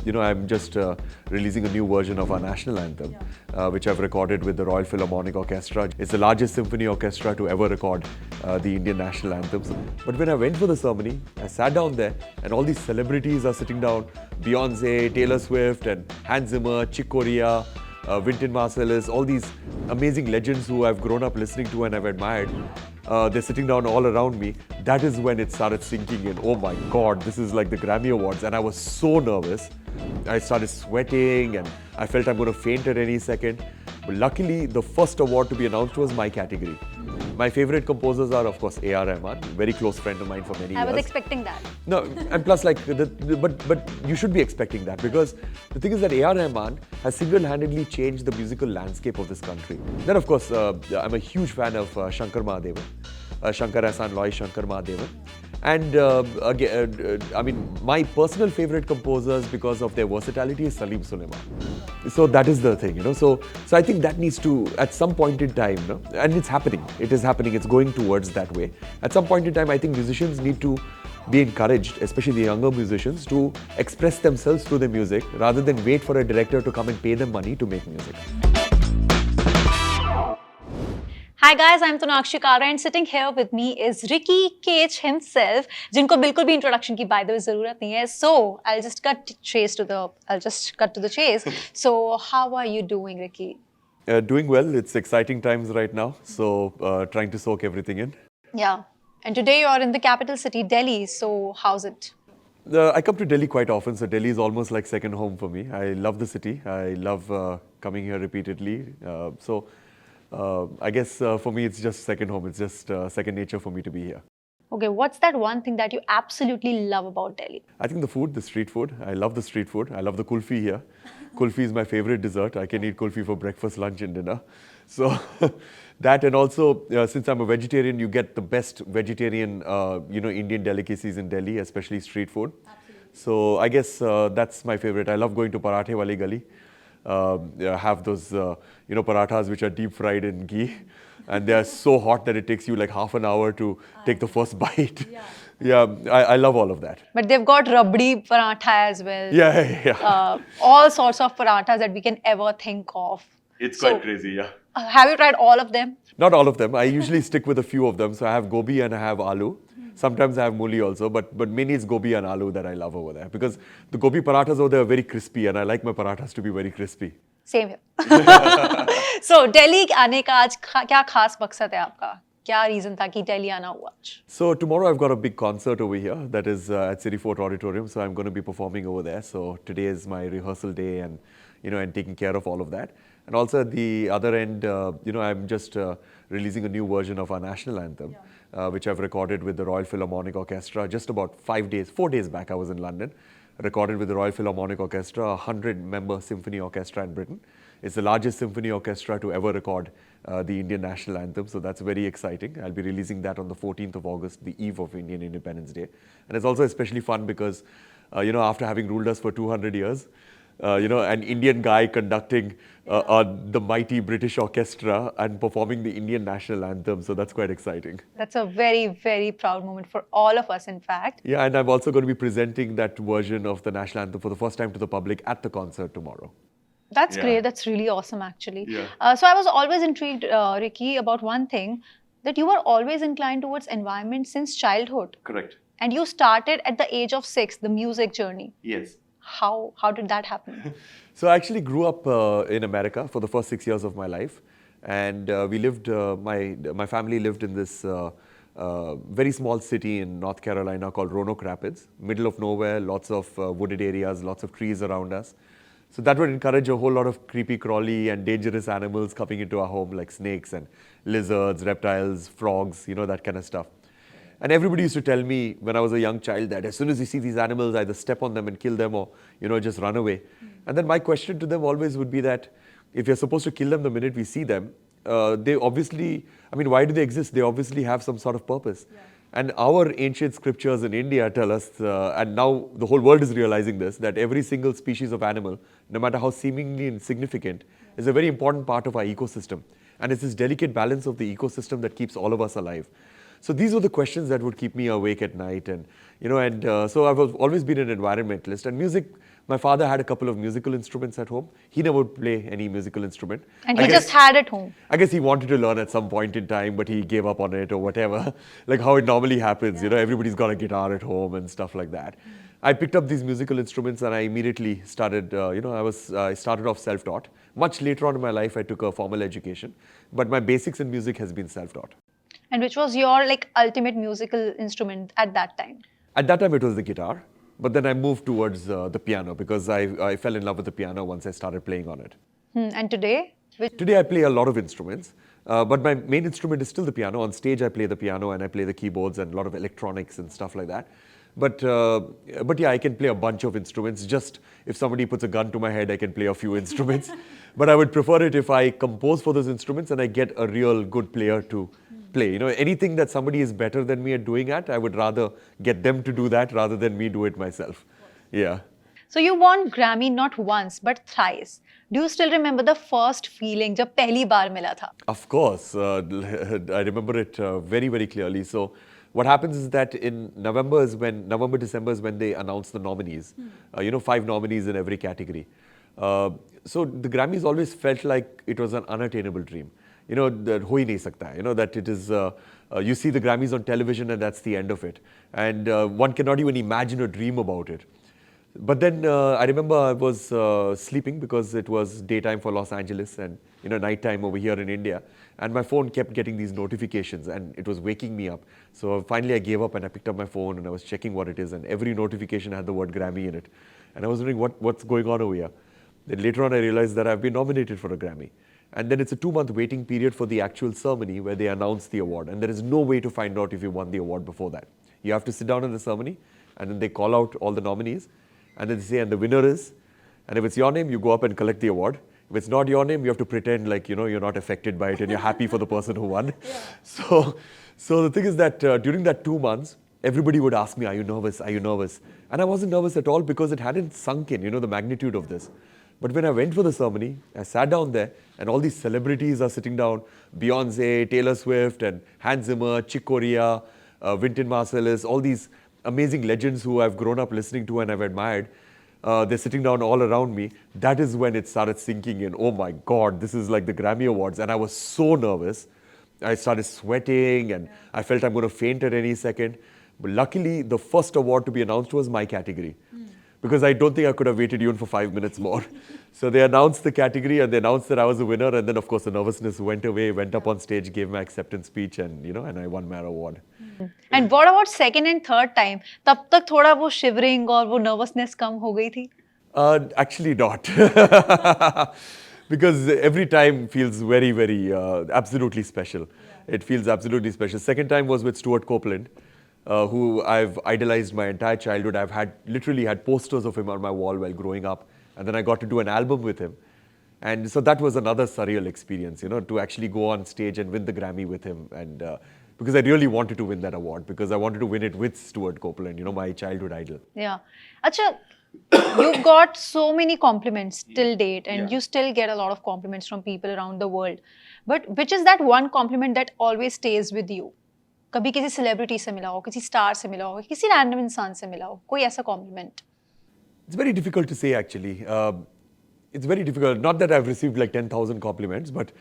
I'm just releasing a new version of our national anthem, which I've recorded with the Royal Philharmonic Orchestra. It's the largest symphony orchestra to ever record the Indian national anthems. But when I went for the ceremony, I sat down there and all these celebrities are sitting down. Beyoncé, Taylor Swift and Hans Zimmer, Chick Corea, Wynton Marsalis, all these amazing legends who I've grown up listening to and I've admired. They're sitting down all around me. That is when it started sinking in. Oh my God, this is like the Grammy Awards. And I was so nervous. I started sweating and I felt I'm going to faint at any second. But luckily, the first award to be announced was my category. My favorite composers are, of course, A.R. Rahman, very close friend of mine for many years. I was expecting that. No, and plus, like, but you should be expecting that because the thing is that A.R. Rahman has single-handedly changed the musical landscape of this country. Then, of course, I'm a huge fan of Shankar Mahadevan, Shankar Ehsaan Loy, Shankar Mahadevan. And I mean, my personal favorite composers because of their versatility is Salim Sulaiman. So that is the thing, So I think that needs to, at some point in time, and it's happening. It is happening. It's going towards that way. At some point in time, I think musicians need to be encouraged, especially the younger musicians, to express themselves through their music rather than wait for a director to come and pay them money to make music. Hi guys, I'm Tonakshi and sitting here with me is Ricky Cage himself, जिनको बिल्कुल भी introduction की by the way ज़रूरत नहीं है. So I'll just cut to the chase. So how are you doing, Ricky? Doing well. It's exciting times right now. So trying to soak everything in. Yeah. And today you are in the capital city, Delhi. So how's it? I come to Delhi quite often, so Delhi is almost like second home for me. I love the city. I love coming here repeatedly. I guess for me it's just second home. It's just second nature for me to be here. Okay, what's that one thing that you absolutely love about Delhi? I think the food, the street food. I love the street food. I love the kulfi here. Kulfi is my favorite dessert. I can eat kulfi for breakfast, lunch and dinner. So that, and also since I'm a vegetarian, you get the best vegetarian, Indian delicacies in Delhi, especially street food. Absolutely. So I guess that's my favorite. I love going to Parathe Wali Gali. Have those, parathas which are deep fried in ghee. And they are so hot that it takes you like half an hour to take the first bite. Yeah, I love all of that. But they've got rabdi paratha as well. Yeah. All sorts of parathas that we can ever think of. It's quite crazy, yeah. Have you tried all of them? Not all of them. I usually stick with a few of them. So I have gobi and I have aloo. Sometimes I have mooli also, but mainly it's gobi and aloo that I love over there. Because the gobi parathas over there are very crispy and I like my parathas to be very crispy. Same here. So Delhi आने का आज क्या खास मकसद है आपका? क्या reason था कि Delhi आना हुआ आज? So tomorrow I've got a big concert over here that is at City Fort Auditorium. So I'm going to be performing over there. So today is my rehearsal day and and taking care of all of that. And also at the other end, I'm just releasing a new version of our national anthem, which I've recorded with the Royal Philharmonic Orchestra just about 4 days back. I was in London, recorded with the Royal Philharmonic Orchestra, a 100-member symphony orchestra in Britain. It's the largest symphony orchestra to ever record the Indian national anthem. So that's very exciting. I'll be releasing that on the 14th of August, the eve of Indian Independence Day. And it's also especially fun because, after having ruled us for 200 years, an Indian guy conducting the mighty British orchestra and performing the Indian national anthem. So that's quite exciting. That's a very, very proud moment for all of us, in fact. Yeah, and I'm also going to be presenting that version of the national anthem for the first time to the public at the concert tomorrow. That's great. That's really awesome, actually. Yeah. So I was always intrigued, Ricky, about one thing, that you were always inclined towards environment since childhood. Correct. And you started at the age of 6, the music journey. Yes. How did that happen? So I actually grew up in America for the first 6 years of my life. And we lived, my family lived in this very small city in North Carolina called Roanoke Rapids. Middle of nowhere, lots of wooded areas, lots of trees around us. So that would encourage a whole lot of creepy crawly and dangerous animals coming into our home like snakes and lizards, reptiles, frogs, that kind of stuff. And everybody used to tell me when I was a young child that as soon as you see these animals, either step on them and kill them or, just run away. And then my question to them always would be that if you're supposed to kill them the minute we see them, they obviously, why do they exist? They obviously have some sort of purpose. Yeah. And our ancient scriptures in India tell us, and now the whole world is realizing this, that every single species of animal, no matter how seemingly insignificant, is a very important part of our ecosystem. And it's this delicate balance of the ecosystem that keeps all of us alive. So these were the questions that would keep me awake at night. And, so I've always been an environmentalist. And music My father had a couple of musical instruments at home. He never would play any musical instrument. And he just had it home. I guess he wanted to learn at some point in time, but he gave up on it or whatever. Like how it normally happens, you know, everybody's got a guitar at home and stuff like that. I picked up these musical instruments and I immediately started, I started off self-taught. Much later on in my life, I took a formal education, but my basics in music has been self-taught. And which was your like ultimate musical instrument at that time? At that time, it was the guitar. But then I moved towards the piano because I fell in love with the piano once I started playing on it. And today? Today I play a lot of instruments, but my main instrument is still the piano. On stage I play the piano and I play the keyboards and a lot of electronics and stuff like that. But yeah, I can play a bunch of instruments. Just if somebody puts a gun to my head, I can play a few instruments. But I would prefer it if I compose for those instruments and I get a real good player to play. You know, anything that somebody is better than me at doing at, I would rather get them to do that rather than me do it myself. Yeah. So you won Grammy not once but thrice. Do you still remember the first feeling जब पहली बार मिला था? Of course, I remember it very, very clearly. So what happens is that in November, December is when they announce the nominees. 5 nominees in every category. So the Grammys always felt like it was an unattainable dream. You know, that ho hi nahi sakta hai. You know, that it is, you see the Grammys on television and that's the end of it. And one cannot even imagine or dream about it. But then I remember I was sleeping because it was daytime for Los Angeles and nighttime over here in India. And my phone kept getting these notifications and it was waking me up. So finally I gave up and I picked up my phone and I was checking what it is. And every notification had the word Grammy in it. And I was wondering what's going on over here. Then later on I realized that I've been nominated for a Grammy. And then it's a 2-month waiting period for the actual ceremony where they announce the award. And there is no way to find out if you won the award before that. You have to sit down in the ceremony and then they call out all the nominees. And then they say, and the winner is, and if it's your name, you go up and collect the award. If it's not your name, you have to pretend like, you're not affected by it and you're happy for the person who won. Yeah. So the thing is that during that 2 months, everybody would ask me, are you nervous? Are you nervous? And I wasn't nervous at all because it hadn't sunk in, the magnitude of this. But when I went for the ceremony, I sat down there and all these celebrities are sitting down. Beyoncé, Taylor Swift and Hans Zimmer, Chick Corea, Wynton Marsalis, all these amazing legends who I've grown up listening to and I've admired. They're sitting down all around me. That is when it started sinking in. Oh my God, this is like the Grammy Awards. And I was so nervous. I started sweating and I felt I'm going to faint at any second. But luckily, the first award to be announced was my category. Because I don't think I could have waited even for 5 minutes more. So they announced the category and they announced that I was a winner. And then, of course, the nervousness went away, went up on stage, gave my acceptance speech and, and I won my award. And what about second and third time? तब तक थोड़ा वो shivering और वो nervousness कम हो गई थी? Actually not. Because every time feels very, very absolutely special. Yeah. It feels absolutely special. Second time was with Stuart Copeland. Who I've idolized my entire childhood. I've literally had posters of him on my wall while growing up. And then I got to do an album with him. And so that was another surreal experience, to actually go on stage and win the Grammy with him. And because I really wanted to win that award, because I wanted to win it with Stuart Copeland, my childhood idol. Yeah. Acha, you've got so many compliments till date and you still get a lot of compliments from people around the world. But which is that one compliment that always stays with you? कभी किसी celebrity से मिला हो, किसी star से मिला हो, किसी रैंडम इंसान से मिला हो, कोई ऐसा complement? It's very difficult to say actually. It's very difficult. Not that I've received like 10,000 compliments, but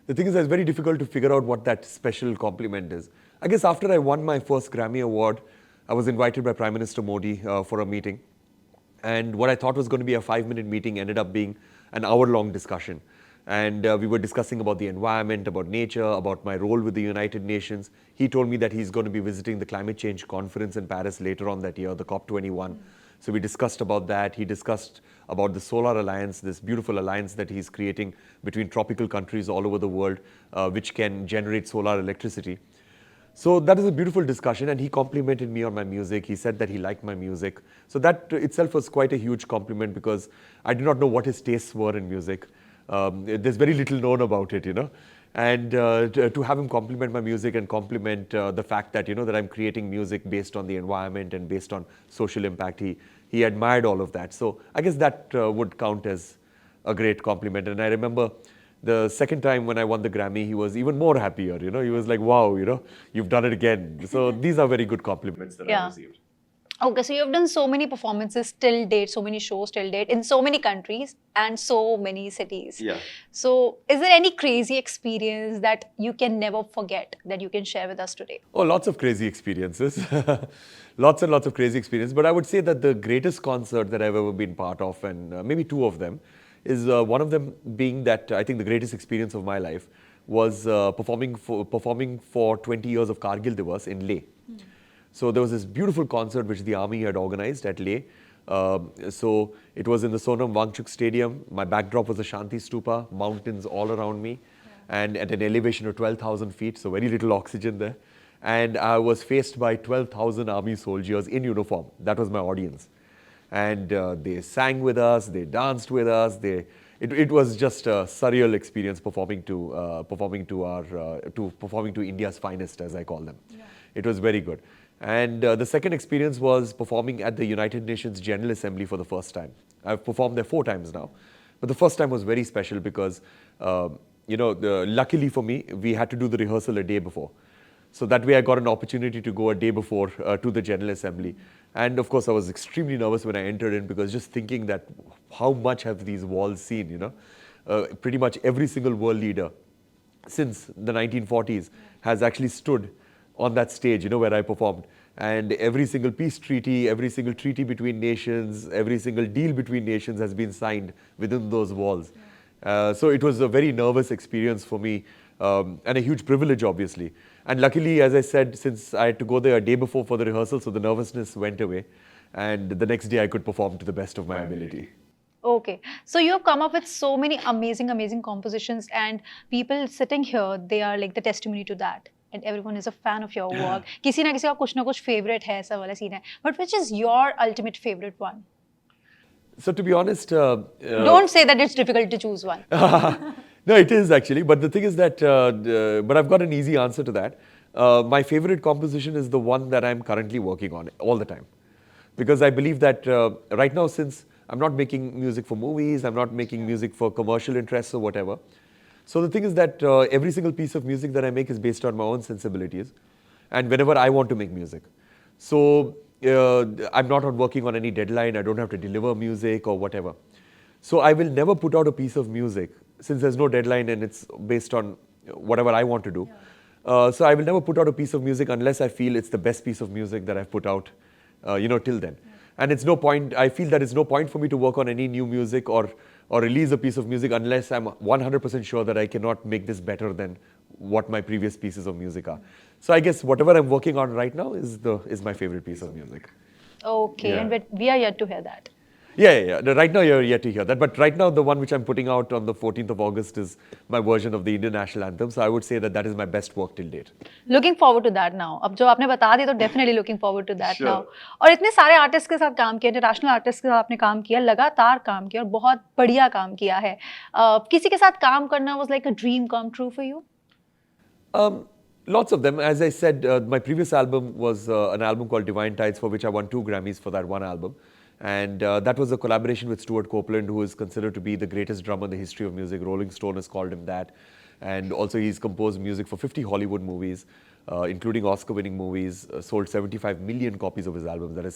the thing is that it's very difficult to figure out what that special compliment is. I guess after I won my first Grammy award, I was invited by Prime Minister Modi for a meeting. And what I thought was going to be a 5-minute meeting ended up being an hour-long discussion. And we were discussing about the environment, about nature, about my role with the United Nations. He told me that he's going to be visiting the climate change conference in Paris later on that year, the COP21. So we discussed about that. He discussed about the Solar Alliance, this beautiful alliance that he's creating between tropical countries all over the world, which can generate solar electricity. So that is a beautiful discussion, and he complimented me on my music. He said that he liked my music. So that itself was quite a huge compliment because I did not know what his tastes were in music. There's very little known about it, And to have him compliment my music and compliment the fact that, that I'm creating music based on the environment and based on social impact, he admired all of that. So I guess that would count as a great compliment. And I remember the second time when I won the Grammy, he was even more happier, He was like, wow, you've done it again. So these are very good compliments that I received. Okay, so you've done so many performances till date, so many shows till date in so many countries and so many cities. Yeah. So, is there any crazy experience that you can never forget that you can share with us today? Oh, lots of crazy experiences. Lots and lots of crazy experiences. But I would say that the greatest concert that I've ever been part of, and maybe two of them, is one of them being that I think the greatest experience of my life was performing for 20 years of Kargil Divas in Leh. So there was this beautiful concert which the army had organized at Leh. So it was in the Sonam Wangchuk Stadium. My backdrop was the Shanti Stupa, mountains all around me, and at an elevation of 12,000 feet, so very little oxygen there. And I was faced by 12,000 army soldiers in uniform. That was my audience. And they sang with us, they danced with us. It was just a surreal experience performing to India's finest, as I call them. Yeah. It was very good. And the second experience was performing at the United Nations General Assembly for the first time. I've performed there 4 times now. But the first time was very special because, luckily for me, we had to do the rehearsal a day before. So that way I got an opportunity to go a day before to the General Assembly. And of course I was extremely nervous when I entered in because just thinking that how much have these walls seen, pretty much every single world leader since the 1940s has actually stood on that stage, where I performed. And every single peace treaty, every single treaty between nations, every single deal between nations has been signed within those walls. So it was a very nervous experience for me and a huge privilege, obviously. And luckily, as I said, since I had to go there a day before for the rehearsal, so the nervousness went away. And the next day I could perform to the best of my ability. Okay, so you have come up with so many amazing compositions, and people sitting here, they are like the testimony to that. And everyone is a fan of your work. किसी ना किसी का कुछ ना कुछ favorite है, ऐसा वाला scene है. But which is your ultimate favorite one? So to be honest... don't say that it's difficult to choose one. No, it is actually. But the thing is that, but I've got an easy answer to that. My favorite composition is the one that I'm currently working on all the time. Because I believe that right now, since I'm not making music for movies, I'm not making music for commercial interests or whatever. So the thing is that every single piece of music that I make is based on my own sensibilities and whenever I want to make music. So I'm not working on any deadline, I don't have to deliver music or whatever. So I will never put out a piece of music since there's no deadline and it's based on whatever I want to do. So I will never put out a piece of music unless I feel it's the best piece of music that I've put out, till then. And it's no point, I feel that it's no point for me to work on any new music or release a piece of music unless I'm 100% sure that I cannot make this better than what my previous pieces of music are. So I guess whatever I'm working on right now is my favorite piece of music. Okay, yeah. And we are yet to hear that. Yeah. Right now you're yet to hear that. But right now the one which I'm putting out on the 14th of August is my version of the Indian National Anthem. So I would say that is my best work till date. Looking forward to that now. अब जो आपने बता दिया तो definitely looking forward to that now. और इतने सारे artist के साथ काम किया, इंटरनेशनल आर्टिस्ट के साथ आपने काम किया, लगातार काम किया और बहुत बढ़िया काम किया है. किसी के साथ काम करना was like a dream come true for you? Lots of them. As I said, my previous album was an album called Divine Tides, for which I won 2 Grammys for that one album. And that was a collaboration with Stuart Copeland, who is considered to be the greatest drummer in the history of music. Rolling Stone has called him that. And also he's composed music for 50 Hollywood movies, including Oscar-winning movies, sold 75 million copies of his albums. That is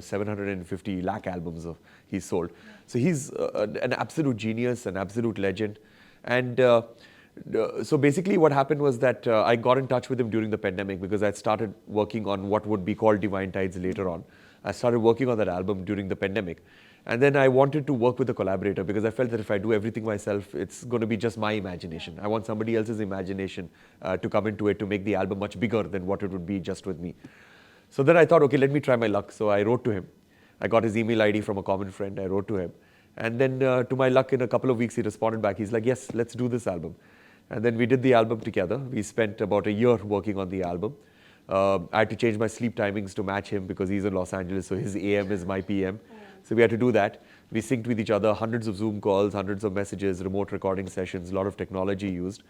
750 lakh albums he's sold. So he's an absolute genius, an absolute legend. And so basically what happened was that I got in touch with him during the pandemic because I started working on what would be called Divine Tides later on. I started working on that album during the pandemic. And then I wanted to work with a collaborator because I felt that if I do everything myself, it's going to be just my imagination. I want somebody else's imagination to come into it to make the album much bigger than what it would be just with me. So then I thought, okay, let me try my luck. So I wrote to him. I got his email ID from a common friend. I wrote to him. And then to my luck, in a couple of weeks, he responded back. He's like, yes, let's do this album. And then we did the album together. We spent about a year working on the album. I had to change my sleep timings to match him because he's in Los Angeles, so his AM is my PM. So we had to do that. We synced with each other, hundreds of Zoom calls, hundreds of messages, remote recording sessions, a lot of technology used.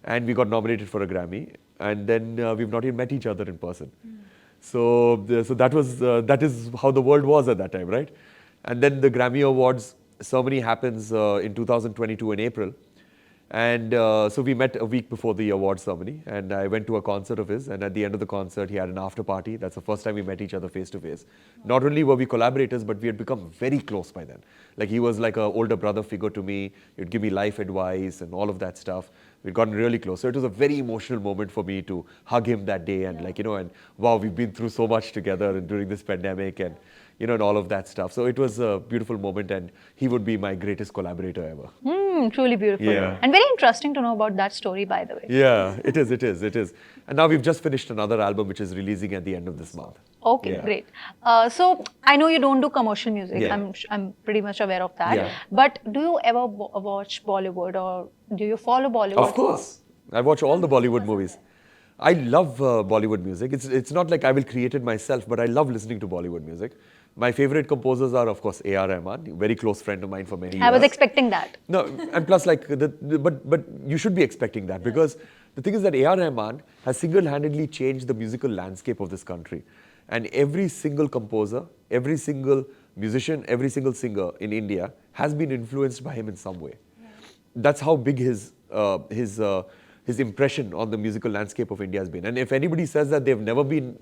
And we got nominated for a Grammy. And then we've not even met each other in person. So that is how the world was at that time, right? And then the Grammy Awards ceremony happens in 2022 in April. And so we met a week before the award ceremony, and I went to a concert of his, and at the end of the concert, he had an after party. That's the first time we met each other face to face. Not only were we collaborators, but we had become very close by then. Like, he was like an older brother figure to me. He'd give me life advice and all of that stuff. We'd gotten really close. So it was a very emotional moment for me to hug him that day, and like, you know, and wow, we've been through so much together during this pandemic, and you know, and all of that stuff. So it was a beautiful moment, and he would be my greatest collaborator ever. Truly beautiful. Yeah. And very interesting to know about that story, by the way. Yeah, it is. And now we've just finished another album which is releasing at the end of this month. Okay, Yeah. great. So I know you don't do commercial music. Yeah. I'm pretty much aware of that. Yeah. But do you ever watch Bollywood, or do you follow Bollywood? Of course. I watch all the Bollywood movies. I love Bollywood music. It's not like I will create it myself, but I love listening to Bollywood music. My favorite composers are, of course, A.R. Rahman, a very close friend of mine for many years. I was expecting that. No, and plus, like, but you should be expecting that, because the thing is that A.R. Rahman has single-handedly changed the musical landscape of this country. And every single composer, every single musician, every single singer in India has been influenced by him in some way. That's how big his impression on the musical landscape of India has been. And if anybody says that they've never been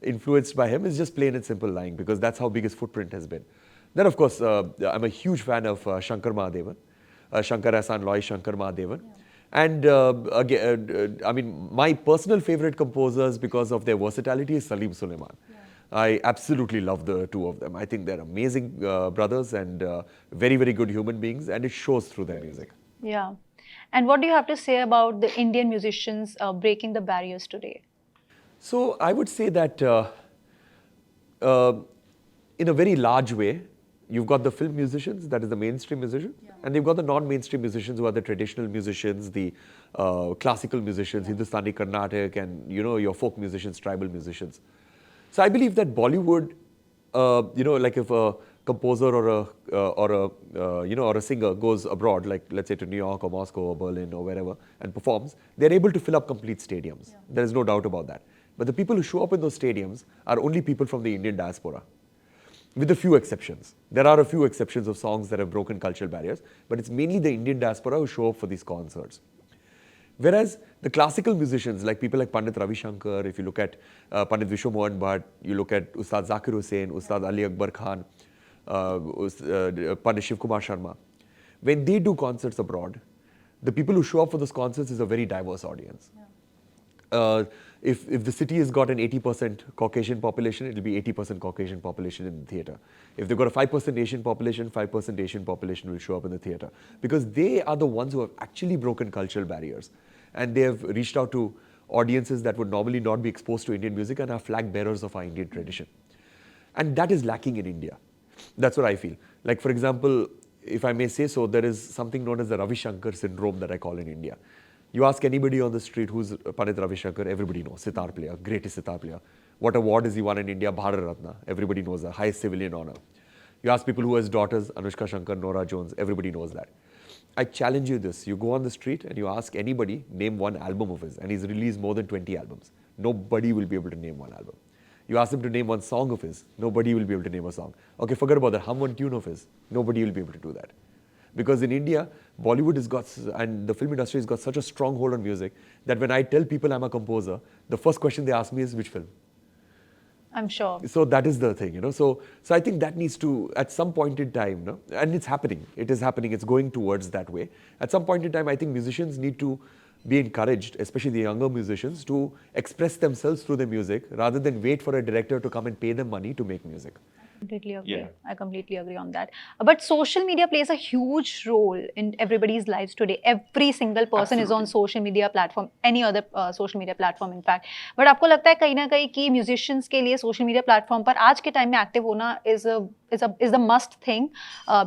influenced by him, it's just plain and simple lying, because that's how big his footprint has been. Then, of course, I'm a huge fan of Shankar Mahadevan, Shankar Ahsan Loy Shankar Mahadevan. And again, I mean, my personal favorite composers, because of their versatility, is Salim Sulaiman. I absolutely love the two of them. I think they're amazing brothers, and very, very good human beings, and it shows through their music. Yeah. And what do you have to say about the Indian musicians breaking the barriers today? So I would say that in a very large way, you've got the film musicians, that is the mainstream musician, and you've got the non-mainstream musicians, who are the traditional musicians, the classical musicians, Hindustani, Carnatic, and you know, your folk musicians, tribal musicians. So I believe that Bollywood, you know, like if a composer or a singer goes abroad, like let's say to New York or Moscow or Berlin or wherever, and performs, they're able to fill up complete stadiums. There is no doubt about that. But the people who show up in those stadiums are only people from the Indian diaspora, with a few exceptions. There are a few exceptions of songs that have broken cultural barriers, but it's mainly the Indian diaspora who show up for these concerts. Whereas the classical musicians, like people like Pandit Ravi Shankar, if you look at Pandit Vishwa Mohan Bhatt, you look at Ustad Zakir Hussain, Ustad Ali Akbar Khan, Pandit Shiv Kumar Sharma, when they do concerts abroad, the people who show up for those concerts is a very diverse audience. If the city has got an 80% Caucasian population, it will be 80% Caucasian population in the theatre. If they've got a 5% Asian population, 5% Asian population will show up in the theatre. Because they are the ones who have actually broken cultural barriers. And they have reached out to audiences that would normally not be exposed to Indian music, and are flag bearers of our Indian tradition. And that is lacking in India. That's what I feel. Like, for example, if I may say so, there is something known as the Ravi Shankar syndrome that I call in India. You ask anybody on the street who's Pandit Ravi Shankar, everybody knows. Sitar player, greatest sitar player. What award has he won in India? Bharat Ratna. Everybody knows that. Highest civilian honor. You ask people who has daughters, Anushka Shankar, Nora Jones, everybody knows that. I challenge you this. You go on the street and you ask anybody, name one album of his, and he's released more than 20 albums. Nobody will be able to name one album. You ask him to name one song of his, nobody will be able to name a song. Okay, forget about that. Hum one tune of his, nobody will be able to do that. Because in India, Bollywood has got, and the film industry has got such a strong hold on music, that when I tell people I'm a composer, the first question they ask me is, which film? I'm sure. So that is the thing, you know. So I think that needs to, at some point in time, no? And it's happening. It is happening. It's going towards that way. At some point in time, I think musicians need to be encouraged, especially the younger musicians, to express themselves through their music, rather than wait for a director to come and pay them money to make music. Completely agree. Yeah. I completely agree on that. But social media plays a huge role in everybody's lives today. Every single person is on social media platform, any other social media platform in fact. But आपको लगता है कहीं ना कहीं कि musicians के लिए social media platform पर आज के time में active होना is the must thing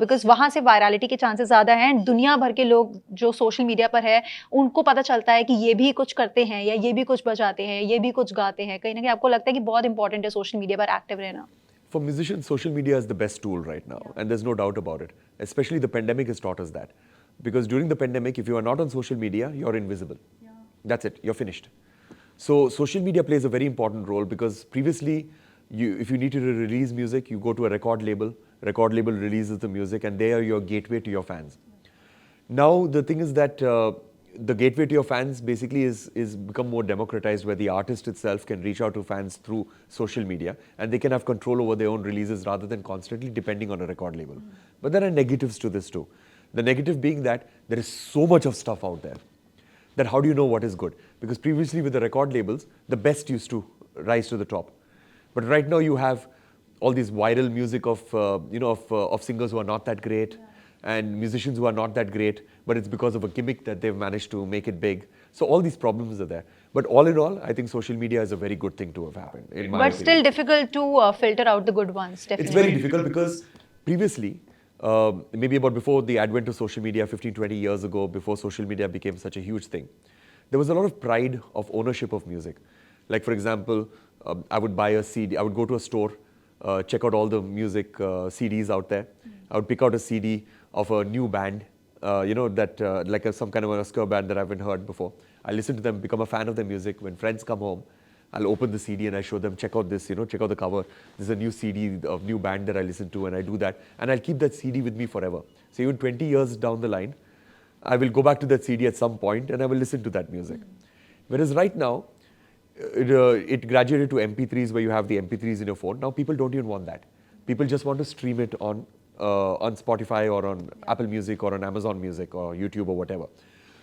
because वहाँ से virality के chances ज़्यादा हैं and दुनिया भर के लोग जो social media पर है उनको पता चलता है कि ये भी कुछ करते हैं या ये भी कुछ बजाते हैं, ये भी कुछ गाते हैं. कहीं ना कहीं आपको लगता है कि बहुत important है social media पर active रहना. For musicians, social media is the best tool right now, and there's no doubt about it. Especially the pandemic has taught us that. Because during the pandemic, if you are not on social media, you're invisible. Yeah. That's it, you're finished. So social media plays a very important role because previously, if you need to release music, you go to a record label releases the music, and they are your gateway to your fans. Now the thing is that the gateway to your fans basically is become more democratized, where the artist itself can reach out to fans through social media, and they can have control over their own releases rather than constantly depending on a record label. But there are negatives to this too. The negative being that there is so much of stuff out there that how do you know what is good? Because previously with the record labels, the best used to rise to the top. But right now you have all these viral music of of singers who are not that great, and musicians who are not that great, but it's because of a gimmick that they've managed to make it big. So all these problems are there. But all in all, I think social media is a very good thing to have happened, in my But opinion. still difficult to filter out the good ones, definitely. It's very difficult because previously, maybe about before the advent of social media, 15, 20 years ago, before social media became such a huge thing, there was a lot of pride of ownership of music. Like for example, I would buy a CD, I would go to a store, check out all the music CDs out there. I would pick out a CD of a new band, some kind of a obscure band that I haven't heard before. I listen to them, become a fan of their music. When friends come home, I'll open the CD and I show them, check out this, check out the cover. This is a new CD of new band that I listen to, and I do that. And I'll keep that CD with me forever. So even 20 years down the line, I will go back to that CD at some point and I will listen to that music. Whereas right now, it graduated to MP3s, where you have the MP3s in your phone. Now people don't even want that. People just want to stream it on Spotify or on Apple Music or on Amazon Music or YouTube or whatever.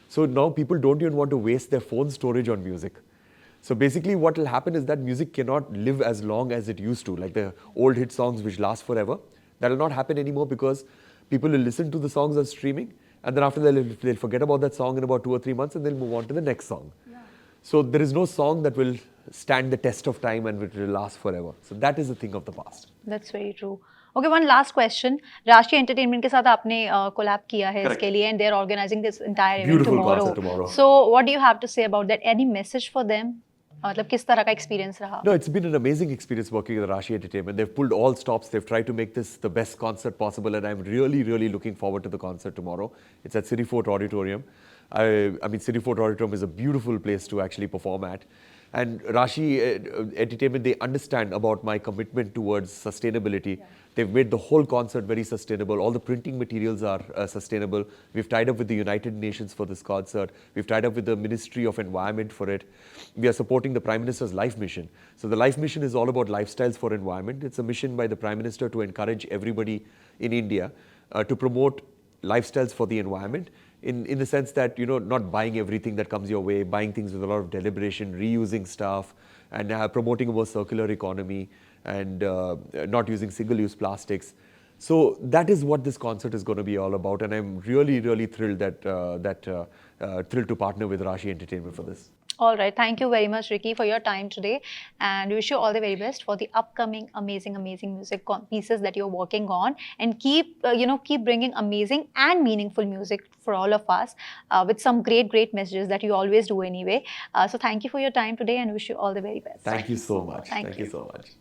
So now people don't even want to waste their phone storage on music. So basically what will happen is that music cannot live as long as it used to, like the old hit songs which last forever. That will not happen anymore because people will listen to the songs on streaming, and then after that they'll forget about that song in about 2 or 3 months and they'll move on to the next song. Yeah. So there is no song that will stand the test of time and it will last forever. So that is a thing of the past. That's very true. Okay, one last question. Rashi Entertainment के साथ आपने collab किया है इसके लिए, and they're organizing this entire event tomorrow. So what do you have to say about that? Any message for them? मतलब किस तरह का experience रहा? No, it's been an amazing experience working with Rashi Entertainment. They've pulled all stops. They've tried to make this the best concert possible, and I'm really, really looking forward to the concert tomorrow. It's at City Fort Auditorium. I mean, City Fort Auditorium is a beautiful place to actually perform at. And Rashi Entertainment, they understand about my commitment towards sustainability. Yeah. They've made the whole concert very sustainable. All the printing materials are sustainable. We've tied up with the United Nations for this concert. We've tied up with the Ministry of Environment for it. We are supporting the Prime Minister's Life Mission. So the Life Mission is all about lifestyles for environment. It's a mission by the Prime Minister to encourage everybody in India to promote lifestyles for the environment. In the sense that, not buying everything that comes your way, buying things with a lot of deliberation, reusing stuff, and promoting a more circular economy, and not using single-use plastics. So that is what this concert is going to be all about, and I'm really, really thrilled thrilled to partner with Rashi Entertainment for this. All right. Thank you very much, Ricky, for your time today. And we wish you all the very best for the upcoming amazing music pieces that you're working on. And keep bringing amazing and meaningful music for all of us with some great messages that you always do anyway. So thank you for your time today and wish you all the very best. Thank you so much. Thank you so much.